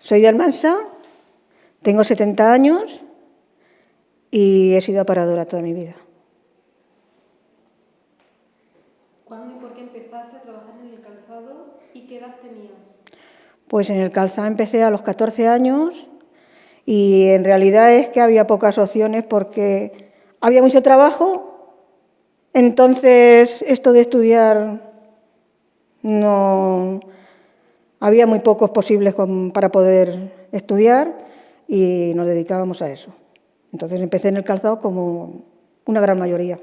Soy de Almansa, tengo 70 años y he sido aparadora toda mi vida. ¿Cuándo y por qué empezaste a trabajar en el calzado y qué edad tenías? Pues en el calzado empecé a los 14 años y en realidad es que había pocas opciones porque había mucho trabajo, entonces esto de estudiar no... Había muy pocos posibles para poder estudiar y nos dedicábamos a eso. Entonces empecé en el calzado como una gran mayoría.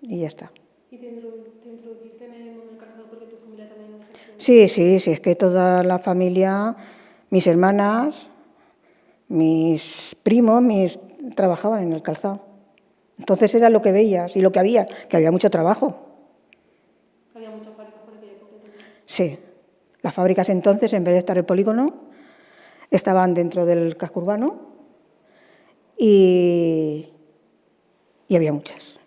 Y ya está. ¿Y te introduciste en el mundo del calzado porque tu familia también ejerció? Sí, es que toda la familia, mis hermanas, mis primos, trabajaban en el calzado. Entonces era lo que veías y lo que había mucho trabajo. ¿Había muchas fábricas por aquella época también? Sí, las fábricas entonces, en vez de estar en el polígono, estaban dentro del casco urbano y había muchas.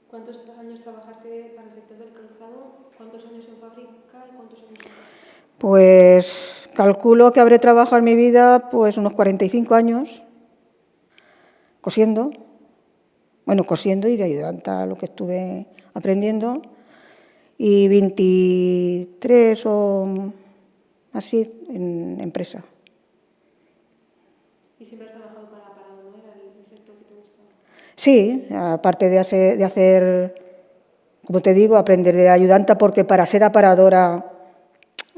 ¿Cuántos años trabajaste para el sector del calzado? ¿Cuántos años en fábrica y cuántos años en casa? Pues calculo que habré trabajado en mi vida pues unos 45 años cosiendo. Bueno, cosiendo y de ayudante a lo que estuve aprendiendo. Y 23 o así en empresa. ¿Y siempre has trabajado para aparado, no? ¿Era el sector que te gustaba? Sí, aparte de hacer, como te digo, aprender de ayudanta, porque para ser aparadora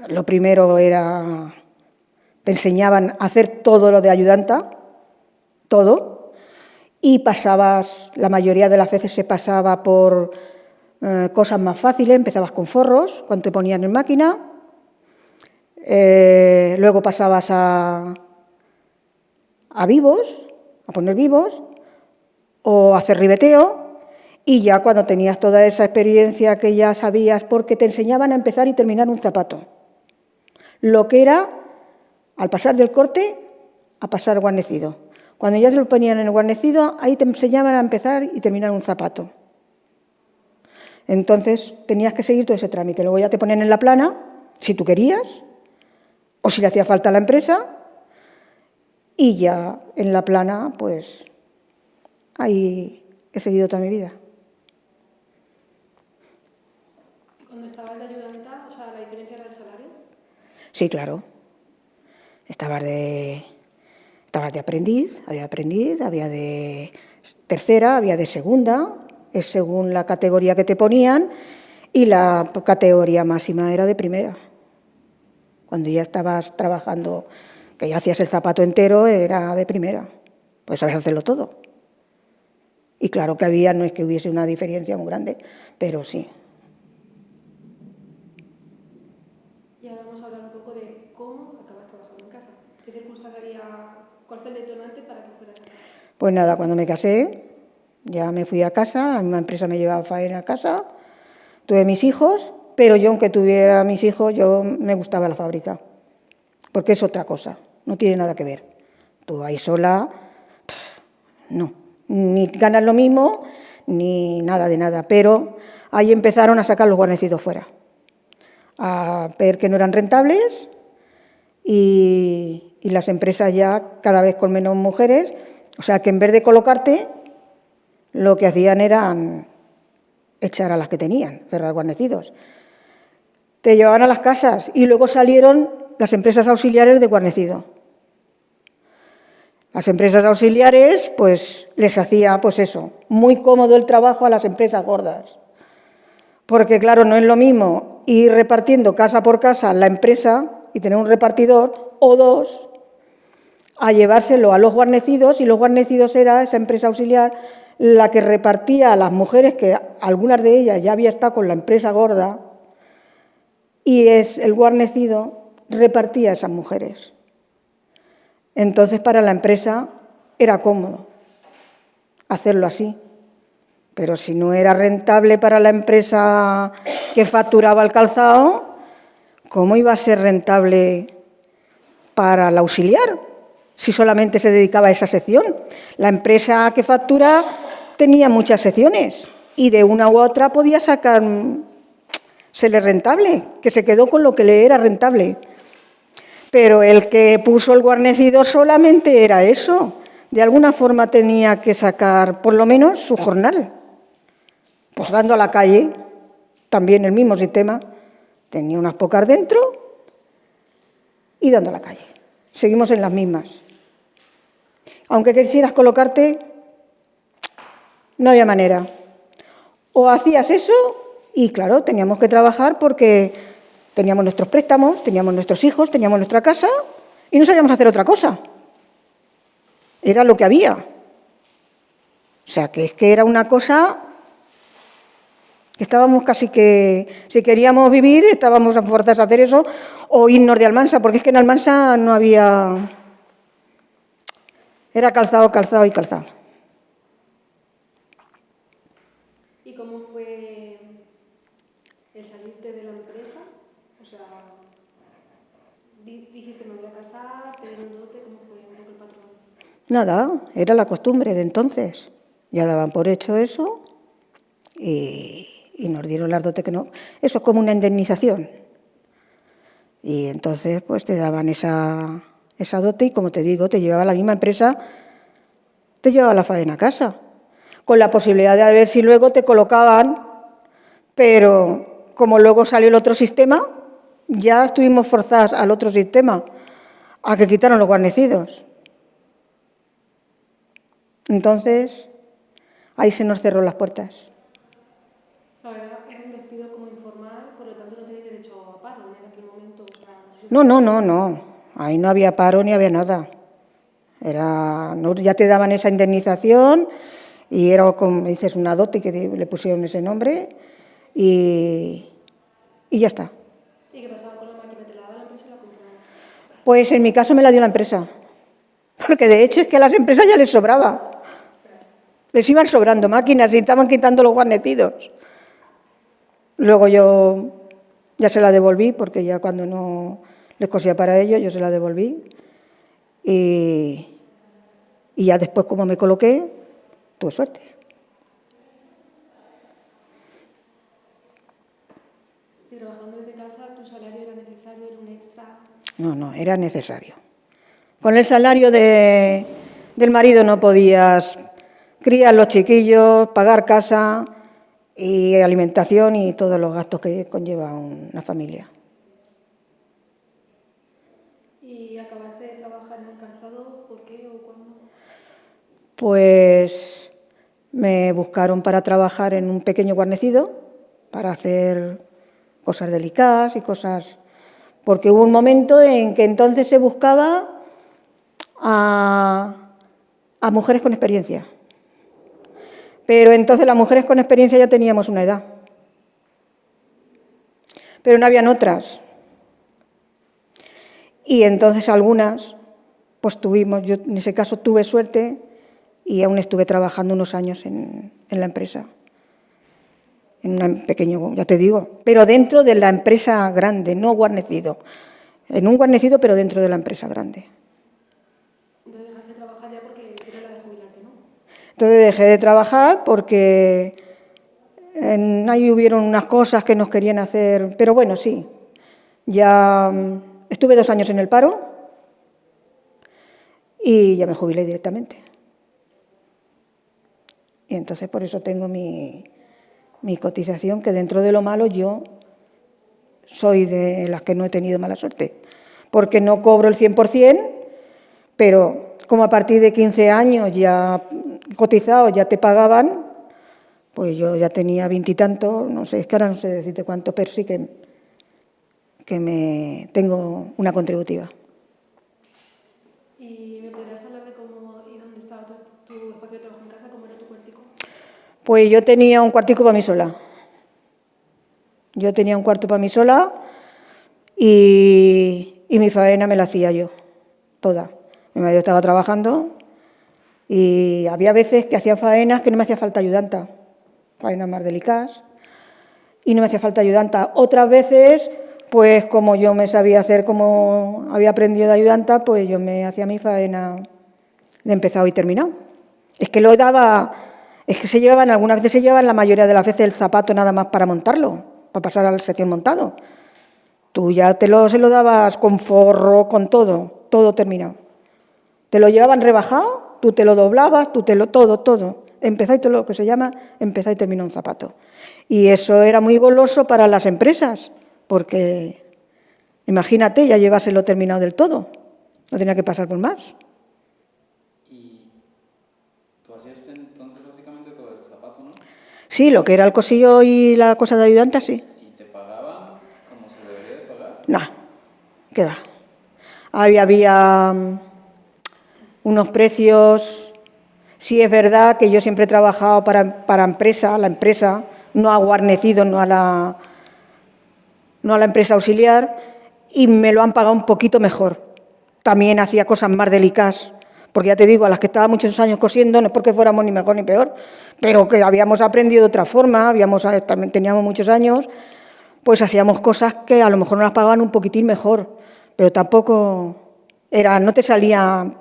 lo primero era, te enseñaban a hacer todo lo de ayudanta, todo, y la mayoría de las veces se pasaba por cosas más fáciles, empezabas con forros, cuando te ponían en máquina, luego pasabas a vivos, a poner vivos, o hacer ribeteo, y ya cuando tenías toda esa experiencia que ya sabías, porque te enseñaban a empezar y terminar un zapato. Lo que era, al pasar del corte, a pasar guarnecido. Cuando ya se lo ponían en el guarnecido, ahí te enseñaban a empezar y terminar un zapato. Entonces, tenías que seguir todo ese trámite. Luego ya te ponían en la plana, si tú querías, o si le hacía falta a la empresa, y ya en la plana, pues, ahí he seguido toda mi vida. ¿Y cuando estabas de ayudanta, o sea, la diferencia era el salario? Sí, claro. Estabas de aprendiz, había de tercera, había de segunda, es según la categoría que te ponían, y la categoría máxima era de primera. Cuando ya estabas trabajando, que ya hacías el zapato entero, era de primera. Pues sabes hacerlo todo. Y claro que no es que hubiese una diferencia muy grande, pero sí. Y ahora vamos a hablar un poco de cómo acabas trabajando en casa. ¿Qué circunstancia cuál fue el detonante para que fueras a casa? Pues nada, cuando me casé, ya me fui a casa, la misma empresa me llevaba faena a casa, tuve mis hijos, pero yo, aunque tuviera mis hijos, yo me gustaba la fábrica, porque es otra cosa, no tiene nada que ver. Tú ahí sola, no, ni ganas lo mismo, ni nada de nada, pero ahí empezaron a sacar los guarnecidos fuera, a ver que no eran rentables y las empresas ya cada vez con menos mujeres, o sea que en vez de colocarte, lo que hacían era echar a las que tenían, cerrar guarnecidos. Te llevaban a las casas y luego salieron las empresas auxiliares de guarnecido. Las empresas auxiliares, pues, les hacía, pues eso, muy cómodo el trabajo a las empresas gordas. Porque, claro, no es lo mismo ir repartiendo casa por casa la empresa y tener un repartidor o dos, a llevárselo a los guarnecidos, y los guarnecidos era esa empresa auxiliar la que repartía a las mujeres, que algunas de ellas ya había estado con la empresa gorda, y el guarnecido repartía a esas mujeres. Entonces, para la empresa era cómodo hacerlo así. Pero si no era rentable para la empresa que facturaba el calzado, ¿cómo iba a ser rentable para el auxiliar si solamente se dedicaba a esa sección? La empresa que factura tenía muchas secciones y de una u otra podía sacar serle rentable, que se quedó con lo que le era rentable. Pero el que puso el guarnecido solamente era eso. De alguna forma tenía que sacar por lo menos su jornal. Pues dando a la calle, también el mismo sistema. Tenía unas pocas dentro y dando a la calle. Seguimos en las mismas. Aunque quisieras colocarte, no había manera. O hacías eso y, claro, teníamos que trabajar porque teníamos nuestros préstamos, teníamos nuestros hijos, teníamos nuestra casa y no sabíamos hacer otra cosa. Era lo que había. O sea, que es que era una cosa que estábamos casi que, si queríamos vivir, estábamos forzados a hacer eso o irnos de Almansa, porque es que en Almansa no había... Era calzado, calzado y calzado. ¿Y cómo fue el salirte de la empresa? O sea, dijiste, me voy a casar, tener un dote, ¿cómo fue un poco el patrón? Nada, era la costumbre de entonces. Ya daban por hecho eso y nos dieron las dotes que no... Eso es como una indemnización. Y entonces pues te daban esa dote y, como te digo, te llevaba la misma empresa, te llevaba la faena a casa, con la posibilidad de ver si luego te colocaban, pero como luego salió el otro sistema, ya estuvimos forzados al otro sistema, a que quitaron los guarnecidos. Entonces, ahí se nos cerró las puertas. Era un despido como informal, por lo tanto no tenéis derecho a paro en aquel momento. O sea, No. Ahí no había paro ni había nada. Ya te daban esa indemnización y era, como dices, una dote que le pusieron ese nombre y ya está. ¿Y qué pasaba con la máquina? ¿Te la daba la empresa o la compraba? Pues en mi caso me la dio la empresa, porque de hecho es que a las empresas ya les sobraba. Les iban sobrando máquinas y estaban quitando los guarnecidos. Luego yo ya se la devolví, porque ya cuando no les cosía para ello, yo se la devolví. Y ya después, como me coloqué, tuve suerte. ¿Y trabajando desde casa, tu salario era necesario, era un extra? No, era necesario. Con el salario del marido no podías criar los chiquillos, pagar casa y alimentación y todos los gastos que conlleva una familia. ¿Y acabaste de trabajar en el calzado? ¿Por qué o cuándo? Pues me buscaron para trabajar en un pequeño guarnecido, para hacer cosas delicadas y cosas... Porque hubo un momento en que entonces se buscaba a mujeres con experiencia. Pero entonces las mujeres con experiencia ya teníamos una edad. Pero no habían otras. Y entonces algunas, pues tuvimos, yo en ese caso tuve suerte y aún estuve trabajando unos años en la empresa. En un pequeño, ya te digo, pero dentro de la empresa grande, no guarnecido. En un guarnecido, pero dentro de la empresa grande. Entonces dejaste de trabajar ya porque era la de jubilarte, ¿no? Entonces dejé de trabajar porque ahí hubieron unas cosas que nos querían hacer, pero bueno, sí. Ya estuve 2 años en el paro y ya me jubilé directamente. Y entonces por eso tengo mi cotización, que dentro de lo malo yo soy de las que no he tenido mala suerte, porque no cobro el 100%, pero como a partir de 15 años ya cotizado ya te pagaban, pues yo ya tenía 20 y tanto, no sé, es que ahora no sé decirte cuánto, pero sí que tengo una contributiva. ¿Y me podrías hablar de cómo y dónde estaba tu espacio de trabajo en casa? ¿Cómo era tu cuartico? Pues yo tenía un cuartico para mí sola. Yo tenía un cuarto para mí sola y mi faena me la hacía yo, toda. Mi marido estaba trabajando y había veces que hacía faenas que no me hacía falta ayudanta, faenas más delicadas, y no me hacía falta ayudanta. Otras veces, pues como yo me sabía hacer, como había aprendido de ayudanta, pues yo me hacía mi faena de empezado y terminado. Es que algunas veces se llevaban la mayoría de las veces el zapato nada más para montarlo, para pasar al sección montado. Tú ya se lo dabas con forro, con todo terminado. Te lo llevaban rebajado, tú te lo doblabas, todo. Empezá y todo lo que se llama empezá y termina un zapato. Y eso era muy goloso para las empresas, porque imagínate, ya llevárselo terminado del todo. No tenía que pasar por más. ¿Y tú hacías entonces básicamente todo el zapato, no? Sí, lo que era el cosillo y la cosa de ayudante, sí. ¿Y te pagaban como se debería de pagar? No, ¿qué va? Había unos precios. Sí, es verdad que yo siempre he trabajado para empresa, la empresa, no ha guarnecido, no a la empresa auxiliar, y me lo han pagado un poquito mejor. También hacía cosas más delicadas, porque ya te digo, a las que estaba muchos años cosiendo, no es porque fuéramos ni mejor ni peor, pero que habíamos aprendido de otra forma, también teníamos muchos años, pues hacíamos cosas que a lo mejor nos las pagaban un poquitín mejor, pero tampoco no te salía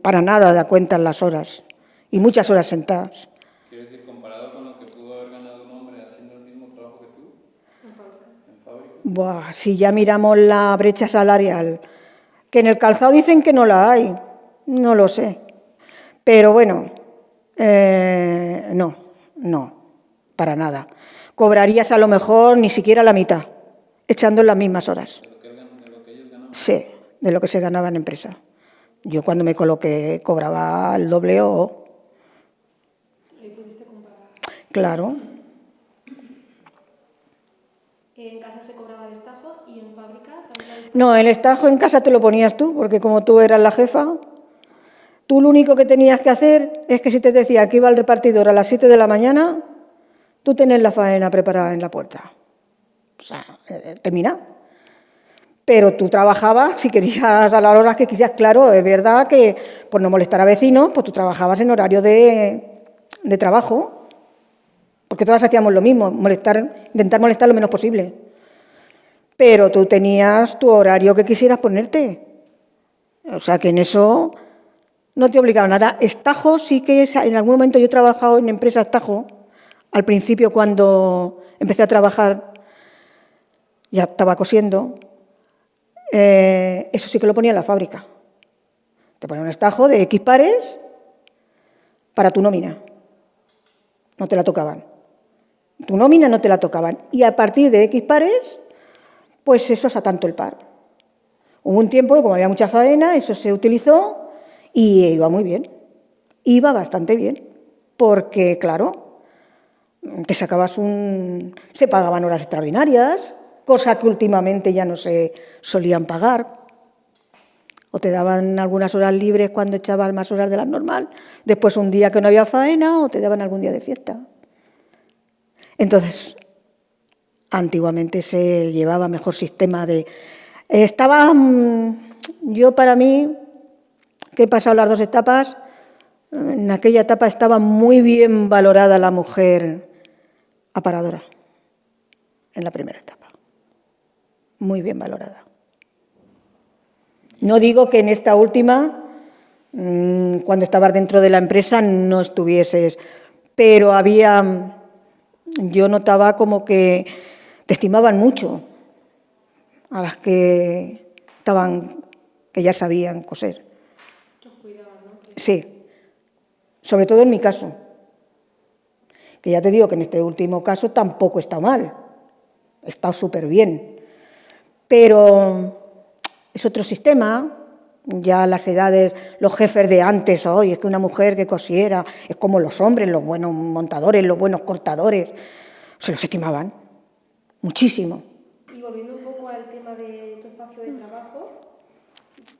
para nada de a cuenta en las horas, y muchas horas sentadas. Quiero decir, comparado con lo que pudo haber ganado un hombre haciendo el mismo trabajo que tú en fábrica. Buah, si ya miramos la brecha salarial, que en el calzado dicen que no la hay, no lo sé. Pero bueno, no, para nada. Cobrarías a lo mejor ni siquiera la mitad, echando en las mismas horas. ¿De lo que ellos ganaban? Sí, de lo que se ganaba en empresa. Yo cuando me coloqué cobraba el doble o... ¿Y pudiste comparar? Claro. En casa se cobraba destajo y en fábrica también la destajo. No, el estajo en casa te lo ponías tú, porque como tú eras la jefa, tú lo único que tenías que hacer es que si te decía que iba el repartidor a las 7 de la mañana, tú tenés la faena preparada en la puerta. O sea, termina. Pero tú trabajabas, si querías a las horas que quisieras, claro, es verdad que por no molestar a vecinos, pues tú trabajabas en horario de trabajo, porque todas hacíamos lo mismo, intentar molestar lo menos posible. Pero tú tenías tu horario que quisieras ponerte. O sea, que en eso no te obligaba nada. Estajo sí que en algún momento yo he trabajado en empresas Tajo. Al principio, cuando empecé a trabajar, ya estaba cosiendo. Eso sí que lo ponía en la fábrica. Te ponía un estajo de X pares para tu nómina. No te la tocaban. Tu nómina no te la tocaban. Y a partir de X pares, pues eso es a tanto el par. Hubo un tiempo que como había mucha faena, eso se utilizó y iba muy bien. Iba bastante bien. Porque, claro, se pagaban horas extraordinarias, cosa que últimamente ya no se solían pagar. O te daban algunas horas libres cuando echabas más horas de las normal, después un día que no había faena, o te daban algún día de fiesta. Entonces, antiguamente se llevaba mejor sistema de... Yo para mí, que he pasado las dos etapas, en aquella etapa estaba muy bien valorada la mujer aparadora, en la primera etapa. Muy bien valorada. No digo que en esta última, cuando estabas dentro de la empresa, no estuvieses, pero yo notaba como que te estimaban mucho a las que ya sabían coser. Os cuidaban, ¿no? Sí, sobre todo en mi caso, que ya te digo que en este último caso tampoco está mal, está súper bien. Pero es otro sistema, ya las edades, los jefes de antes, hoy es que una mujer que cosiera, es como los hombres, los buenos montadores, los buenos cortadores, se los estimaban muchísimo. Y volviendo un poco al tema de tu espacio de trabajo,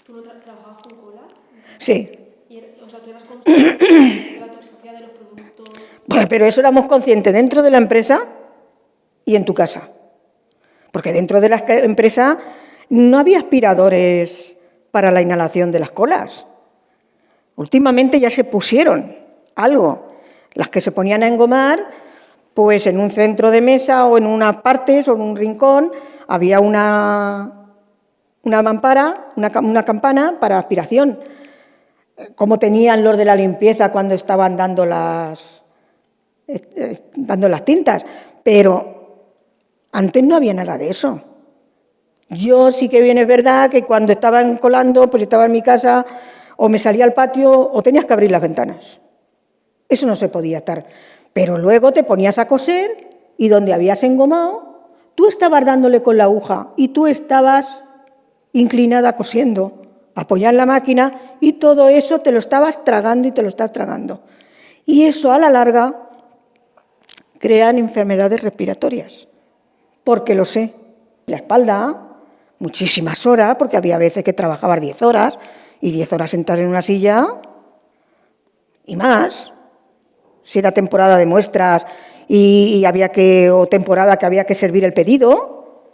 ¿tú no trabajabas con colas? Sí. O sea, tú eras consciente de la toxicidad de los productos. Pues, pero eso éramos conscientes dentro de la empresa y en tu casa. Porque dentro de la empresa no había aspiradores para la inhalación de las colas. Últimamente ya se pusieron algo. Las que se ponían a engomar, pues en un centro de mesa o en unas partes o en un rincón había una mampara, una campana para aspiración, como tenían los de la limpieza cuando estaban dando las tintas. Pero Antes no había nada de eso. Yo sí que bien es verdad que cuando estaban colando, pues estaba en mi casa, o me salía al patio, o tenías que abrir las ventanas. Eso no se podía estar. Pero luego te ponías a coser y donde habías engomado, tú estabas dándole con la aguja y tú estabas inclinada cosiendo, apoyada en la máquina y todo eso te lo estabas tragando y te lo estás tragando. Y eso a la larga crean enfermedades respiratorias, porque lo sé. La espalda, muchísimas horas, porque había veces que trabajabas 10 horas y 10 horas sentadas en una silla y más. Si era temporada de muestras o temporada que había que servir el pedido,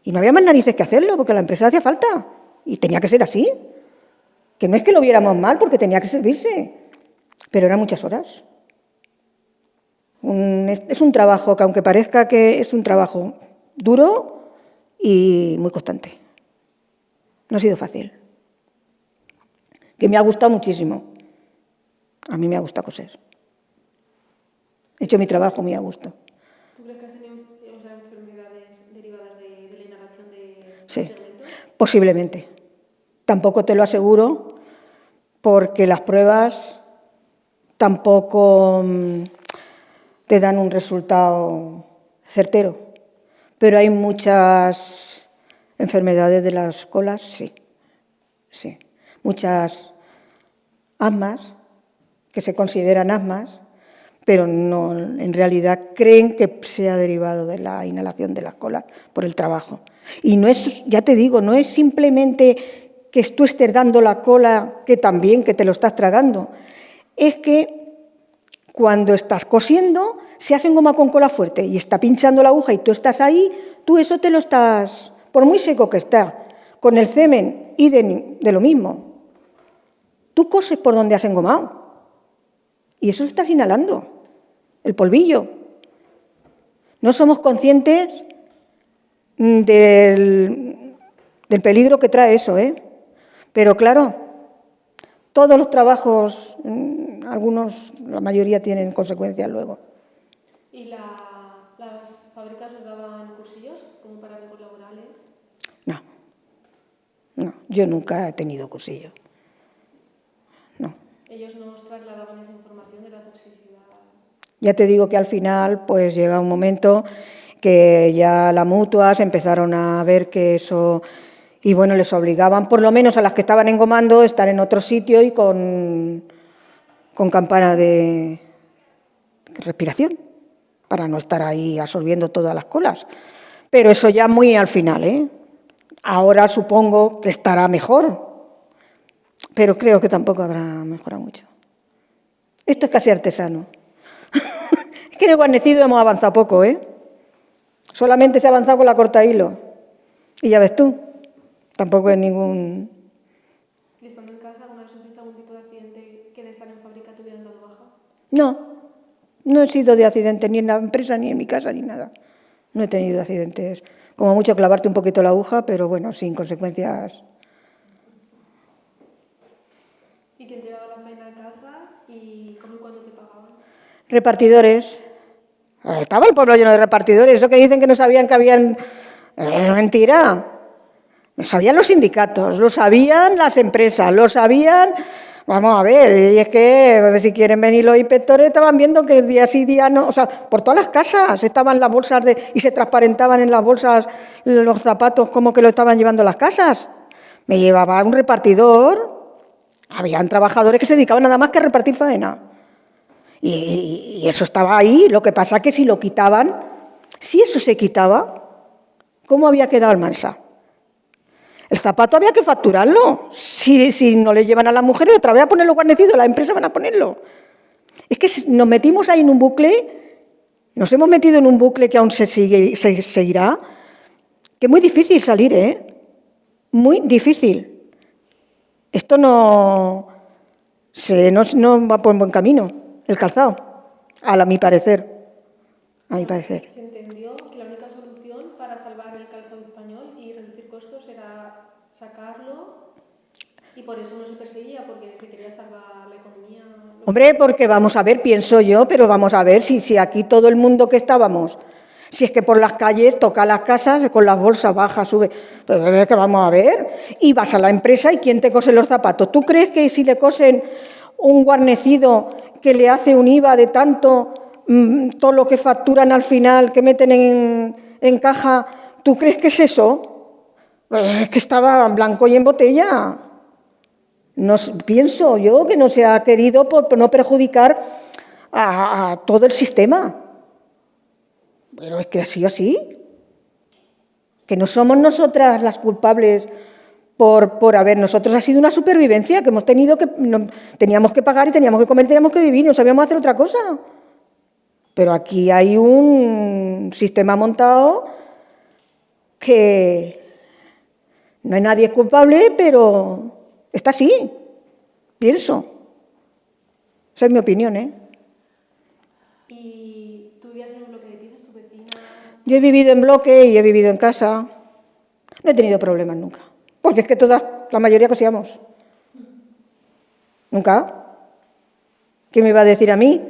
y no había más narices que hacerlo, porque a la empresa hacía falta, y tenía que ser así. Que no es que lo viéramos mal, porque tenía que servirse, pero eran muchas horas. Es un trabajo que, aunque parezca que es un trabajo duro y muy constante. No ha sido fácil. Que me ha gustado muchísimo. A mí me ha gustado coser. He hecho mi trabajo muy a gusto. ¿Tú crees que has tenido enfermedades derivadas de la inhalación de Sí, pigmentos? posiblemente. Tampoco te lo aseguro, porque las pruebas tampoco te dan un resultado certero. Pero hay muchas enfermedades de las colas, sí. Muchas asmas, que se consideran asmas, pero no, en realidad creen que sea derivado de la inhalación de las colas por el trabajo. Y no es, ya te digo, no es simplemente que tú estés dando la cola, que también que te lo estás tragando. Es que cuando estás cosiendo, se hace engoma con cola fuerte y está pinchando la aguja y tú estás ahí, tú eso te lo estás, por muy seco que está, con el semen y de lo mismo. Tú coses por donde has engomado. Y eso lo estás inhalando, el polvillo. No somos conscientes del peligro que trae eso, ¿eh? Pero claro, todos los trabajos, algunos, la mayoría tienen consecuencias luego. ¿Y las fábricas os daban cursillos como para riesgos laborales? No, yo nunca he tenido cursillo. No. ¿Ellos no os trasladaban esa información de la toxicidad? Ya te digo que al final, pues llega un momento que ya las mutuas empezaron a ver que eso, y bueno, les obligaban, por lo menos a las que estaban engomando, a estar en otro sitio y con campana de respiración, para no estar ahí absorbiendo todas las colas. Pero eso ya muy al final, ¿eh? Ahora supongo que estará mejor, pero creo que tampoco habrá mejorado mucho. Esto es casi artesano. Es que en el guarnecido hemos avanzado poco, ¿eh? Solamente se ha avanzado con la corta hilo. Y ya ves tú, tampoco es ningún... ¿Y estando en casa alguna vez sufriste algún tipo de accidente que de estar en fábrica te hubieran dado baja? No he sido de accidente ni en la empresa, ni en mi casa, ni nada. No he tenido accidentes. Como mucho clavarte un poquito la aguja, pero bueno, sin consecuencias. ¿Y quién te llevaba la faena a casa y cómo y cuándo te pagaban? Repartidores. Estaba el pueblo lleno de repartidores. Eso que dicen que no sabían que habían... Es mentira. Lo sabían los sindicatos, lo sabían las empresas, lo sabían... Vamos a ver, y es que si quieren venir los inspectores estaban viendo que día sí, día no, o sea, por todas las casas estaban las bolsas y se transparentaban en las bolsas los zapatos como que lo estaban llevando a las casas. Me llevaba un repartidor, habían trabajadores que se dedicaban nada más que a repartir faena. Y eso estaba ahí, lo que pasa es que si lo quitaban, si eso se quitaba, ¿cómo había quedado el Mansa? El zapato había que facturarlo. Si no le llevan a las mujeres, otra vez a ponerlo guarnecido, las empresas van a ponerlo. Es que nos metimos ahí en un bucle, nos hemos metido en un bucle que aún se seguirá, que es muy difícil salir, ¿eh? Muy difícil. Esto no va por buen camino, el calzado, a mi parecer. A mi parecer. Se entendió que la única solución para salvar el calzado español y reducir costos era sacarlo y por eso no se perseguía, porque se quería salvar la economía. Hombre, porque vamos a ver, pienso yo, pero vamos a ver si aquí todo el mundo que estábamos, Si es que por las calles toca las casas con las bolsas, baja, sube. Pero es que vamos a ver. Y vas a la empresa y ¿quién te cose los zapatos? ¿Tú crees que si le cosen un guarnecido que le hace un IVA de tanto, todo lo que facturan al final, que meten en caja, ¿tú crees que es eso? Es que estaba blanco y en botella. No, pienso yo que no se ha querido por no perjudicar a todo el sistema. Pero es que ha sido así. Que no somos nosotras las culpables por haber. Nosotros ha sido una supervivencia que hemos tenido que... teníamos que pagar y teníamos que comer, teníamos que vivir, no sabíamos hacer otra cosa. Pero aquí hay un sistema montado que no hay nadie culpable, pero está así, pienso. Esa es mi opinión, ¿eh? ¿Y tú vivías en un bloque de pisos, tu vecina? Yo he vivido en bloque y he vivido en casa. No he tenido problemas nunca. Porque es que la mayoría cosíamos. Nunca. ¿Qué me iba a decir a mí?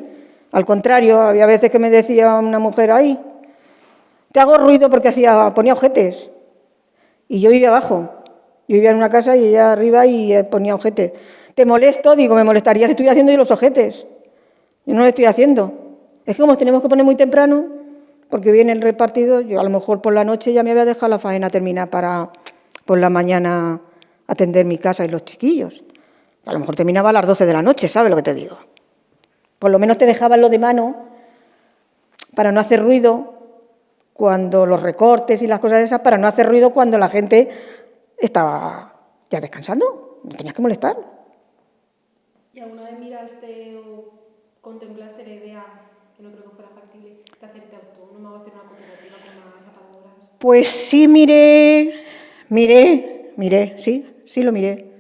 Al contrario, había veces que me decía una mujer, ay, te hago ruido porque ponía ojetes. Y yo vivía abajo. Yo vivía en una casa y ella arriba y ponía ojetes. ¿Te molesto? Digo, me molestaría si estoy haciendo yo los ojetes. Yo no lo estoy haciendo. Es que como tenemos que poner muy temprano, porque viene el repartido, yo a lo mejor por la noche ya me había dejado la faena terminar para por la mañana atender mi casa y los chiquillos. A lo mejor terminaba a las 12 de la noche, ¿sabes lo que te digo? Por lo menos te dejaban lo de mano para no hacer ruido cuando los recortes y las cosas esas, para no hacer ruido cuando la gente estaba ya descansando. No tenías que molestar. ¿Y alguna vez miraste o contemplaste la idea, que no creo que fuera factible, de hacerte autónoma o hacer una cooperativa con unas zapadoras? Pues sí, miré, sí lo miré.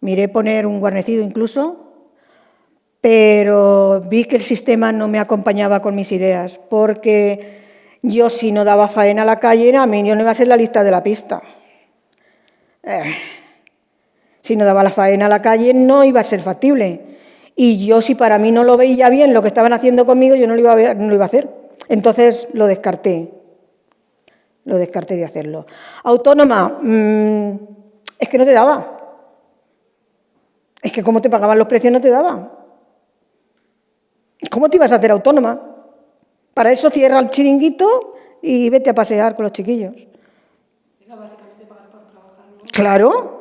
Miré poner un guarnecido incluso, pero vi que el sistema no me acompañaba con mis ideas, porque yo si no daba faena a la calle, a mí yo no iba a ser la lista de la pista. Si no daba la faena a la calle no iba a ser factible. Y yo si para mí no lo veía bien lo que estaban haciendo conmigo, yo no lo iba a hacer. Entonces lo descarté de hacerlo. Autónoma, es que no te daba. Es que como te pagaban los precios no te daban. ¿Cómo te ibas a hacer autónoma? Para eso cierra el chiringuito y vete a pasear con los chiquillos. Básicamente pagar por trabajar, ¿no? Claro.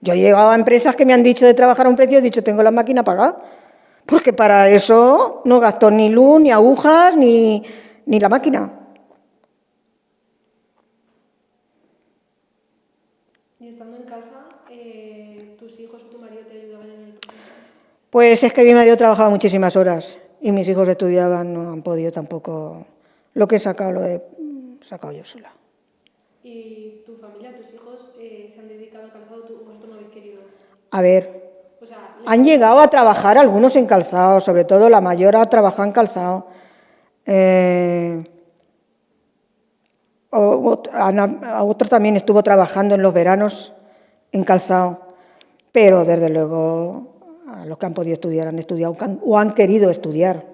Yo he llegado a empresas que me han dicho de trabajar a un precio y he dicho, tengo la máquina pagada. Porque para eso no gasto ni luz, ni agujas, ni la máquina. Y estando en casa, ¿tus hijos o tu marido te ayudaban en el proceso? Pues es que mi marido trabajaba muchísimas horas y mis hijos estudiaban, no han podido tampoco. Lo que he sacado lo he sacado yo sola. ¿Y tu familia, tus hijos, se han dedicado al calzado? ¿Vosotros no habéis querido? A ver, O sea, han llegado a trabajar algunos en calzado, sobre todo la mayor ha trabajado en calzado. Otro también estuvo trabajando en los veranos en calzado, pero desde luego a los que han podido estudiar han estudiado o han querido estudiar.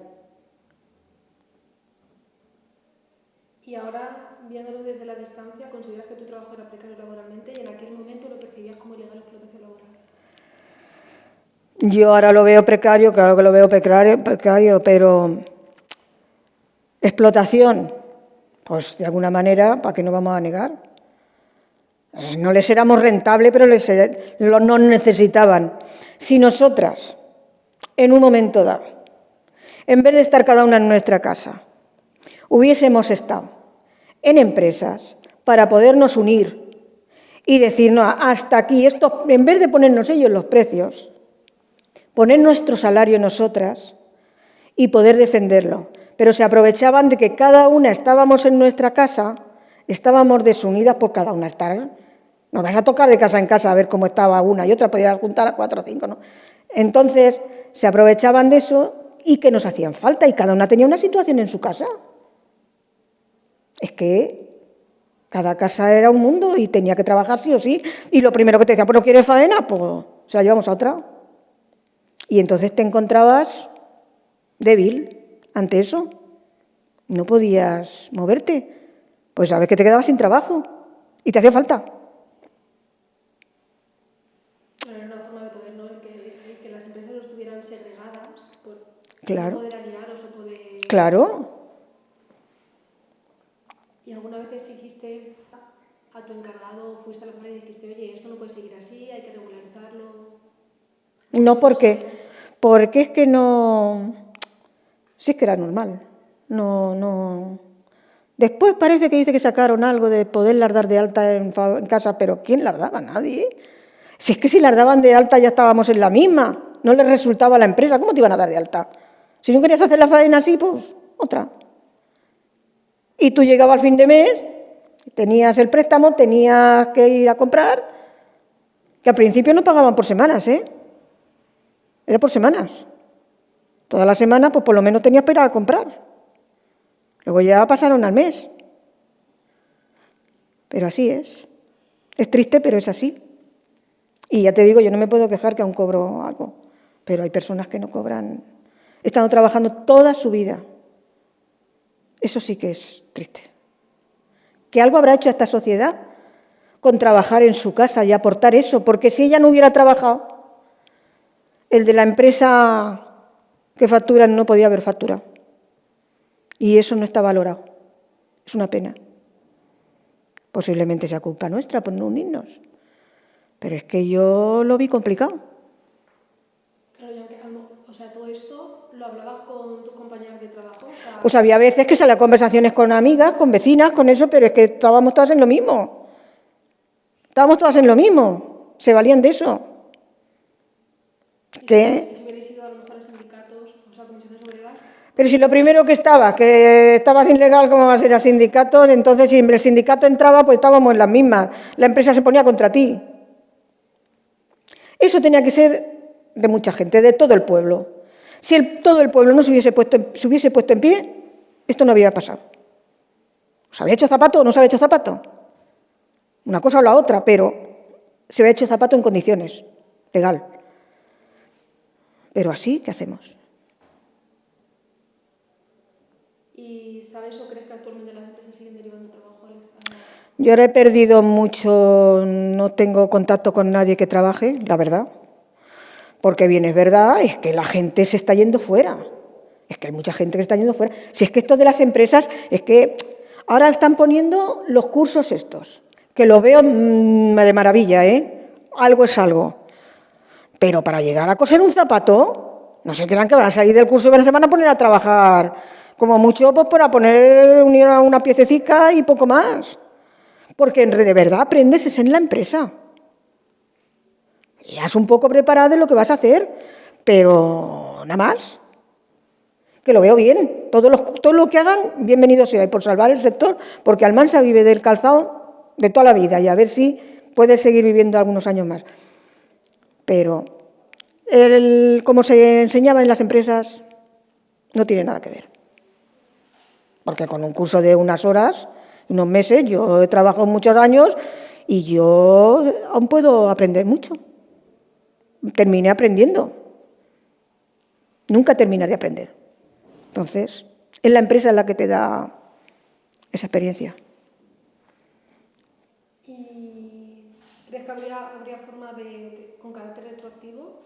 y ahora, viéndolo desde la distancia, ¿consideras que tu trabajo era precario laboralmente y en aquel momento lo percibías como ilegal explotación laboral? Yo ahora lo veo precario, claro que lo veo precario, pero explotación, pues de alguna manera, ¿para qué nos vamos a negar? No les éramos rentables, pero nos necesitaban. Si nosotras, en un momento dado, en vez de estar cada una en nuestra casa, hubiésemos estado en empresas para podernos unir y decir, no, hasta aquí, esto, en vez de ponernos ellos los precios, poner nuestro salario nosotras y poder defenderlo. Pero se aprovechaban de que cada una estábamos en nuestra casa, estábamos desunidas por cada una estar. No vas a tocar de casa en casa a ver cómo estaba una y otra, podías juntar a 4 o 5, ¿no? Entonces se aprovechaban de eso y que nos hacían falta y cada una tenía una situación en su casa. Es que cada casa era un mundo y tenía que trabajar sí o sí. Y lo primero que te decían, pues no quieres faena, pues se la llevamos a otra. Y entonces te encontrabas débil ante eso. no podías moverte, pues sabes que te quedabas sin trabajo y te hacía falta. Era una forma de poder, ¿no? El que las empresas no estuvieran segregadas por Claro. poder aliaros o poder... Claro. ¿Y alguna vez exigiste a tu encargado, fuiste a la cámara y dijiste, oye, esto no puede seguir así, hay que regularizarlo? No, porque es que no... Sí es que era normal. No. Después parece que dice que sacaron algo de poderlas dar de alta en casa, pero ¿quién las daba? Nadie. Si es que si las daban de alta ya estábamos en la misma. No les resultaba a la empresa. ¿Cómo te iban a dar de alta? Si no querías hacer la faena así, pues otra. Y tú llegabas al fin de mes, tenías el préstamo, tenías que ir a comprar, que al principio no pagaban por semanas, ¿eh? Era por semanas. Toda la semana, pues por lo menos tenías que ir a comprar. Luego ya pasaron al mes. Pero así es. Es triste, pero es así. Y ya te digo, yo no me puedo quejar que aún cobro algo. Pero hay personas que no cobran. Están trabajando toda su vida. Eso sí que es triste. ¿Que algo habrá hecho esta sociedad con trabajar en su casa y aportar eso? Porque si ella no hubiera trabajado, el de la empresa que factura no podía haber facturado. Y eso no está valorado. Es una pena. Posiblemente sea culpa nuestra por no unirnos. Pero es que yo lo vi complicado. Claro, o sea, todo esto lo hablabas con tus compañeras de trabajo. Pues había veces que salían conversaciones con amigas, con vecinas, con eso, pero es que estábamos todas en lo mismo. Estábamos todas en lo mismo. Se valían de eso. ¿Y si hubierais ido a lo mejor a sindicatos, o sea, comisiones obreras? Pero si lo primero que estabas ilegal, ¿cómo vas a ir a sindicatos? Entonces, si el sindicato entraba, pues estábamos en las mismas. La empresa se ponía contra ti. Eso tenía que ser de mucha gente, de todo el pueblo. Si todo el pueblo no se hubiese puesto en pie, esto no hubiera pasado. ¿Se había hecho zapato o no se había hecho zapato? Una cosa o la otra, pero se había hecho zapato en condiciones, legal. Pero así, ¿qué hacemos? ¿Y sabes o crees que actualmente las empresas siguen derivando trabajo al Estado? Yo ahora he perdido mucho, no tengo contacto con nadie que trabaje, la verdad. Porque bien es verdad, es que la gente se está yendo fuera. Es que hay mucha gente que está yendo fuera. Si es que esto de las empresas, es que ahora están poniendo los cursos estos, que lo veo de maravilla, ¿eh? Algo es algo. Pero para llegar a coser un zapato, no se crean que van a salir del curso y se van a poner a trabajar, como mucho, pues para poner una piececita y poco más. Porque de verdad aprendes es en la empresa. Irás un poco preparado de lo que vas a hacer, pero nada más. Que lo veo bien. Todo lo que hagan, bienvenido sea. Y por salvar el sector, porque Almansa vive del calzado de toda la vida y a ver si puede seguir viviendo algunos años más. Pero como se enseñaba en las empresas, no tiene nada que ver. Porque con un curso de unas horas, unos meses, yo he trabajado muchos años y yo aún puedo aprender mucho. Terminé aprendiendo. Nunca terminas de aprender. Entonces, es la empresa la que te da esa experiencia. ¿Y crees que habría forma con carácter retroactivo,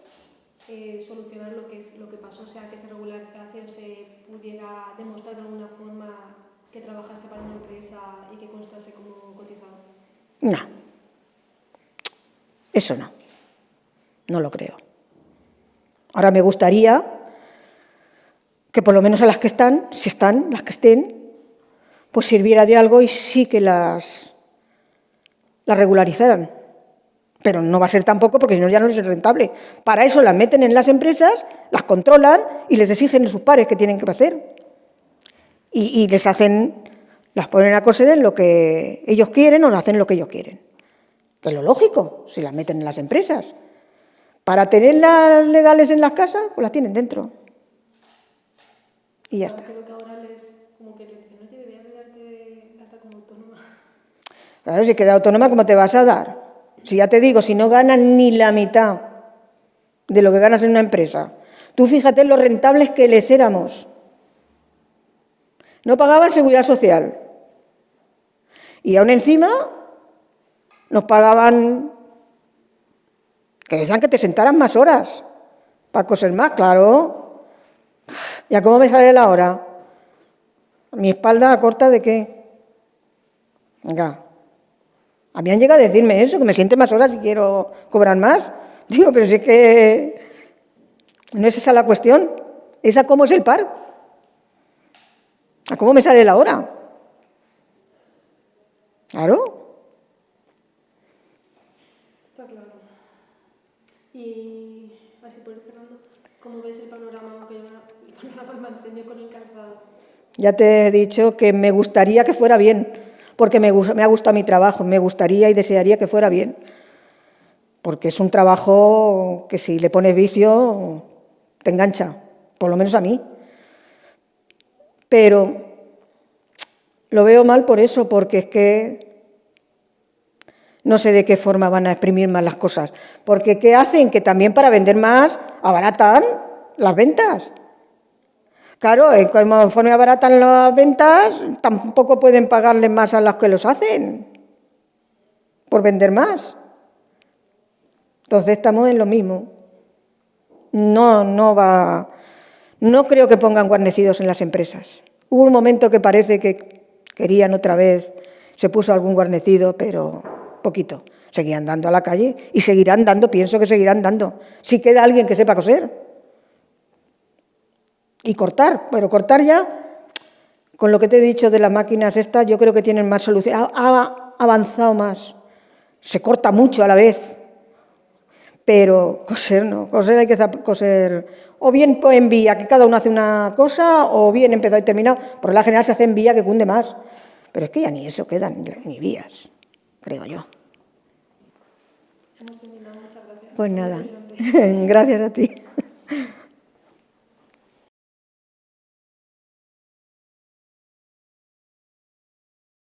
solucionar lo que pasó? O sea, que se regularizase o se pudiera demostrar de alguna forma que trabajaste para una empresa y que constase como cotizado. No. Eso no. No lo creo. Ahora me gustaría que por lo menos a las que están, si están, las que estén, pues sirviera de algo y sí que las regularizaran. Pero no va a ser tampoco porque si no ya no les es rentable. Para eso las meten en las empresas, las controlan y les exigen a sus pares qué tienen que hacer. Y las ponen a coser en lo que ellos quieren o hacen lo que ellos quieren. Que es lo lógico, si las meten en las empresas. Para tenerlas legales en las casas, pues las tienen dentro. Y ya está. Creo que ahora como que les dicen, oye, deberías de darte de alta como autónoma. Claro, si queda autónoma, ¿cómo te vas a dar? Si ya te digo, si no ganas ni la mitad de lo que ganas en una empresa. Tú fíjate lo rentables que les éramos. No pagaban seguridad social. Y aún encima nos pagaban, que decían que te sentaran más horas para coser más, claro. ¿Y a cómo me sale la hora? ¿Mi espalda a corta de qué? Venga. A mí han llegado a decirme eso, que me siente más horas y quiero cobrar más. Digo, pero si es que no es esa la cuestión. ¿Esa cómo es el par? ¿A cómo me sale la hora? Claro. Está claro. Y así por ir cerrando, ¿cómo ves el panorama que el panorama me enseñó con el calzado? Ya te he dicho que me gustaría que fuera bien, porque me ha gustado mi trabajo, me gustaría y desearía que fuera bien, porque es un trabajo que si le pones vicio te engancha, por lo menos a mí. Pero lo veo mal por eso, porque es que no sé de qué forma van a exprimir más las cosas, porque ¿qué hacen? Que también para vender más abaratan las ventas. Claro, conforme abaratan las ventas, tampoco pueden pagarle más a los que los hacen por vender más. Entonces estamos en lo mismo. No creo que pongan guarnecidos en las empresas. Hubo un momento que parece que querían otra vez, se puso algún guarnecido, pero poquito. Seguían dando a la calle y seguirán dando, pienso que seguirán dando. Si queda alguien que sepa coser. Y cortar, pero cortar ya, con lo que te he dicho de las máquinas estas, yo creo que tienen más solución. Ha avanzado más. Se corta mucho a la vez. Pero coser no. Coser hay que coser o bien en vía, que cada uno hace una cosa, o bien empezado y terminado. Por la general se hace en vía, que cunde más. Pero es que ya ni eso quedan, ni vías, creo yo. Hemos terminado, muchas gracias. Pues nada, gracias a ti.